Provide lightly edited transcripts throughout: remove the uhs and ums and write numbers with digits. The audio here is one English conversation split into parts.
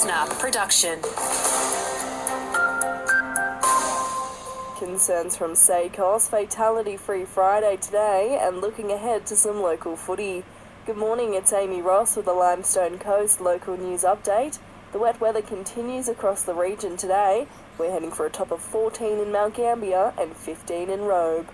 LISTNR production. Concerns from SACOS, fatality-free Friday today, and looking ahead to some local footy. Good morning, it's Amy Ross with the Limestone Coast local news update. The wet weather continues across the region today. We're heading for a top of 14 in Mount Gambier and 15 in Robe.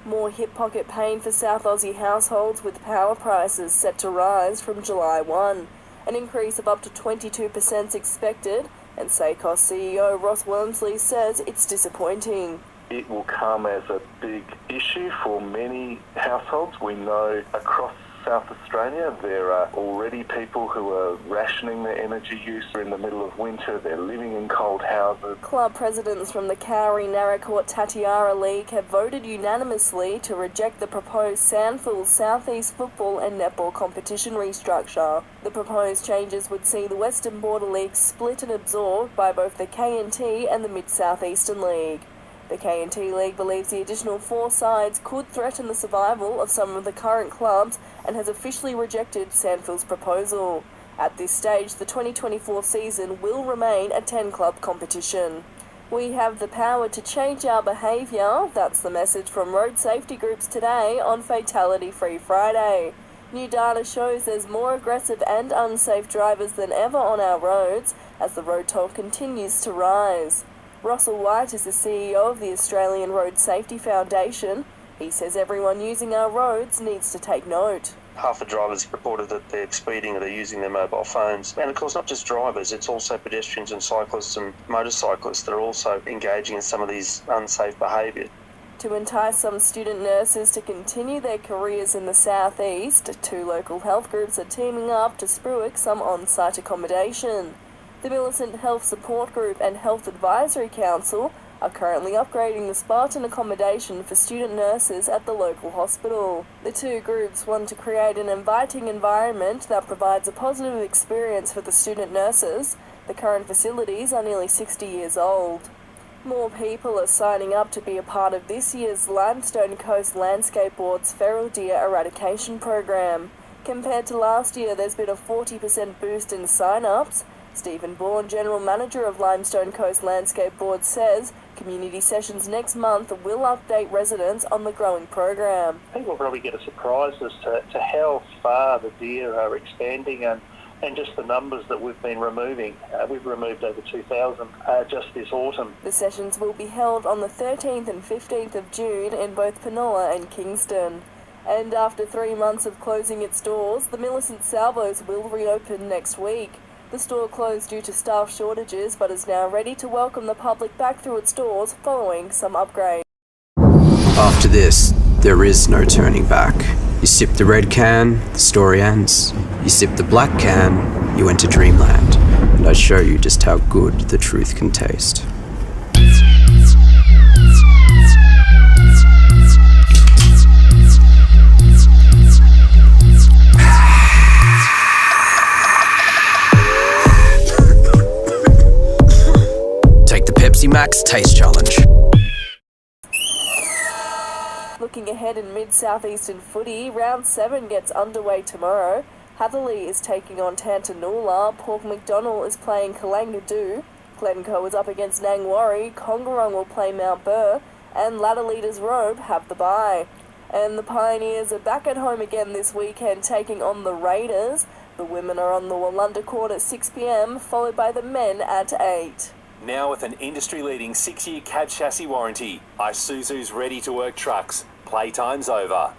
More hip pocket pain for South Aussie households, with power prices set to rise from July 1. An increase of up to 22% expected, and SACOS CEO Ross Wormsley says it's disappointing. It will come as a big issue for many households. We know across South Australia there are already people who are rationing their energy use in the middle of winter. They're living in cold houses. Club presidents from the Cowrie, Naracoorte, Tatiara League have voted unanimously to reject the proposed Sandful Southeast Football and Netball competition restructure. The proposed changes would see the Western Border League split and absorbed by both the KNT and the Mid-South Eastern League. The KNT League believes the additional 4 sides could threaten the survival of some of the current clubs and has officially rejected Sandfield's proposal. At this stage, the 2024 season will remain a 10-club competition. We have the power to change our behaviour. That's the message from road safety groups today on Fatality Free Friday. New data shows there's more aggressive and unsafe drivers than ever on our roads as the road toll continues to rise. Russell White is the CEO of the Australian Road Safety Foundation. He says everyone using our roads needs to take note. Half the drivers reported that they're speeding or they're using their mobile phones. And of course, not just drivers, it's also pedestrians and cyclists and motorcyclists that are also engaging in some of these unsafe behaviour. To entice some student nurses to continue their careers in the southeast, 2 local health groups are teaming up to spruik some on-site accommodation. The Millicent Health Support Group and Health Advisory Council are currently upgrading the Spartan accommodation for student nurses at the local hospital. The 2 groups want to create an inviting environment that provides a positive experience for the student nurses. The current facilities are nearly 60 years old. More people are signing up to be a part of this year's Limestone Coast Landscape Board's Feral Deer Eradication Program. Compared to last year, there's been a 40% boost in sign-ups. Stephen Bourne, General Manager of Limestone Coast Landscape Board, says community sessions next month will update residents on the growing program. People probably get a surprise as to how far the deer are expanding and just the numbers that we've been removing. We've removed over 2,000 just this autumn. The sessions will be held on the 13th and 15th of June in both Penola and Kingston. And after 3 months of closing its doors, the Millicent Salvos will reopen next week. The store closed due to staff shortages, but is now ready to welcome the public back through its doors following some upgrades. After this, there is no turning back. You sip the red can, the story ends. You sip the black can, you enter dreamland. And I show you just how good the truth can taste. Max Taste Challenge. Looking ahead in mid-southeastern footy, round 7 gets underway tomorrow. Hatherleigh is taking on Tantanoola, Port MacDonnell is playing Kalangadoo, Glencoe is up against Nangwarry, Congarong will play Mount Burr, and ladder leaders Robe have the bye. And the Pioneers are back at home again this weekend, taking on the Raiders. The women are on the Wallunda Court at 6 p.m, followed by the men at 8. Now with an industry-leading 6-year cab chassis warranty, Isuzu's ready-to-work trucks. Playtime's over.